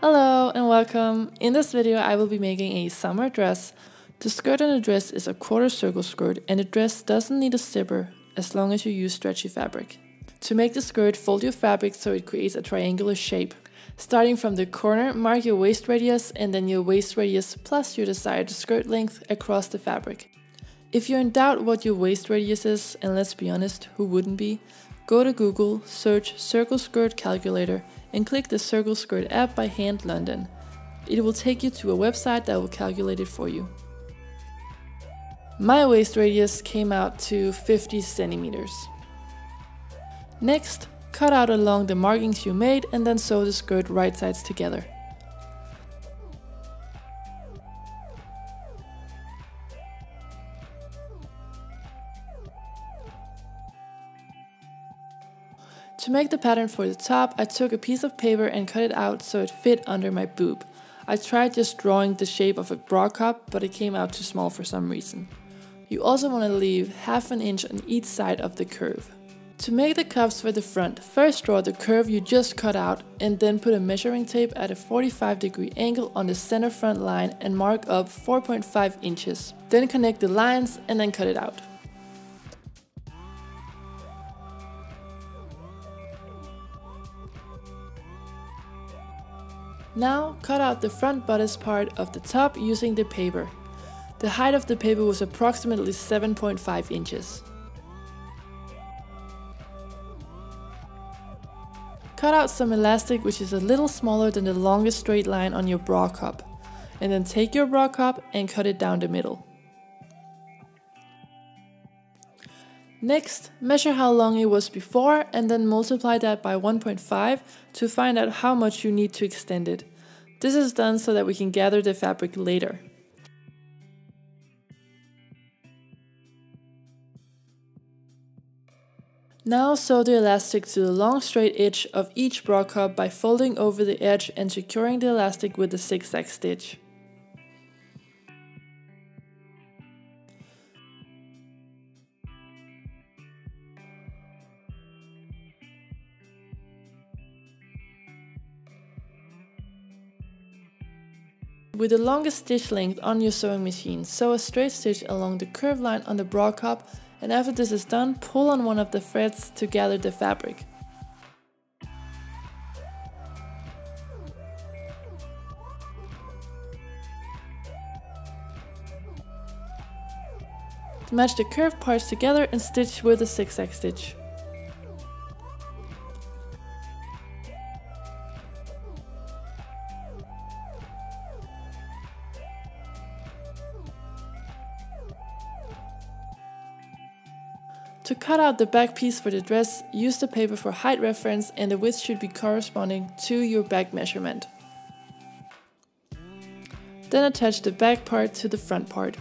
Hello and welcome! In this video I will be making a summer dress. The skirt on the dress is a quarter circle skirt and the dress doesn't need a zipper as long as you use stretchy fabric. To make the skirt, fold your fabric so it creates a triangular shape. Starting from the corner, mark your waist radius and then your waist radius plus your desired skirt length across the fabric. If you're in doubt what your waist radius is, and let's be honest, who wouldn't be? Go to Google, search Circle Skirt Calculator and click the Circle Skirt app by Hand London. It will take you to a website that will calculate it for you. My waist radius came out to 50 centimeters. Next, cut out along the markings you made and then sew the skirt right sides together. To make the pattern for the top, I took a piece of paper and cut it out so it fit under my boob. I tried just drawing the shape of a bra cup, but it came out too small for some reason. You also want to leave half an inch on each side of the curve. To make the cuffs for the front, first draw the curve you just cut out and then put a measuring tape at a 45-degree angle on the center front line and mark up 4.5 inches. Then connect the lines and then cut it out. Now cut out the front bodice part of the top using the paper. The height of the paper was approximately 7.5 inches. Cut out some elastic which is a little smaller than the longest straight line on your bra cup. And then take your bra cup and cut it down the middle. Next, measure how long it was before and then multiply that by 1.5 to find out how much you need to extend it. This is done so that we can gather the fabric later. Now sew the elastic to the long straight edge of each bra cup by folding over the edge and securing the elastic with a zigzag stitch. With the longest stitch length on your sewing machine, sew a straight stitch along the curved line on the bra cup, and after this is done, pull on one of the threads to gather the fabric. Match the curved parts together and stitch with a zigzag stitch. To cut out the back piece for the dress, use the paper for height reference and the width should be corresponding to your back measurement. Then attach the back part to the front part.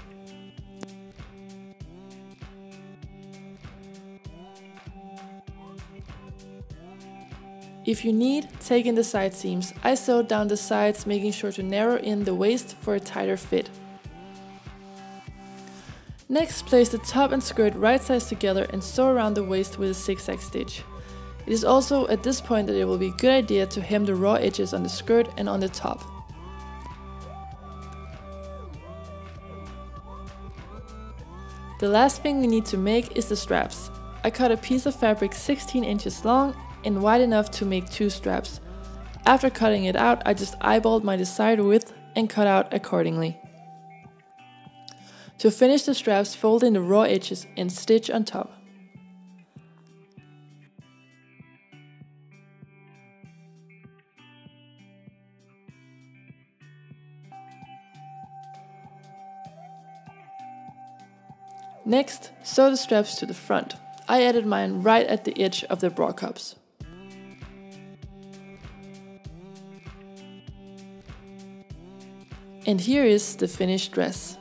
If you need, take in the side seams. I sewed down the sides, making sure to narrow in the waist for a tighter fit. Next, place the top and skirt right sides together and sew around the waist with a zigzag stitch. It is also at this point that it will be a good idea to hem the raw edges on the skirt and on the top. The last thing we need to make is the straps. I cut a piece of fabric 16 inches long and wide enough to make 2 straps. After cutting it out, I just eyeballed my desired width and cut out accordingly. To finish the straps, fold in the raw edges and stitch on top. Next, sew the straps to the front. I added mine right at the edge of the bra cups. And here is the finished dress.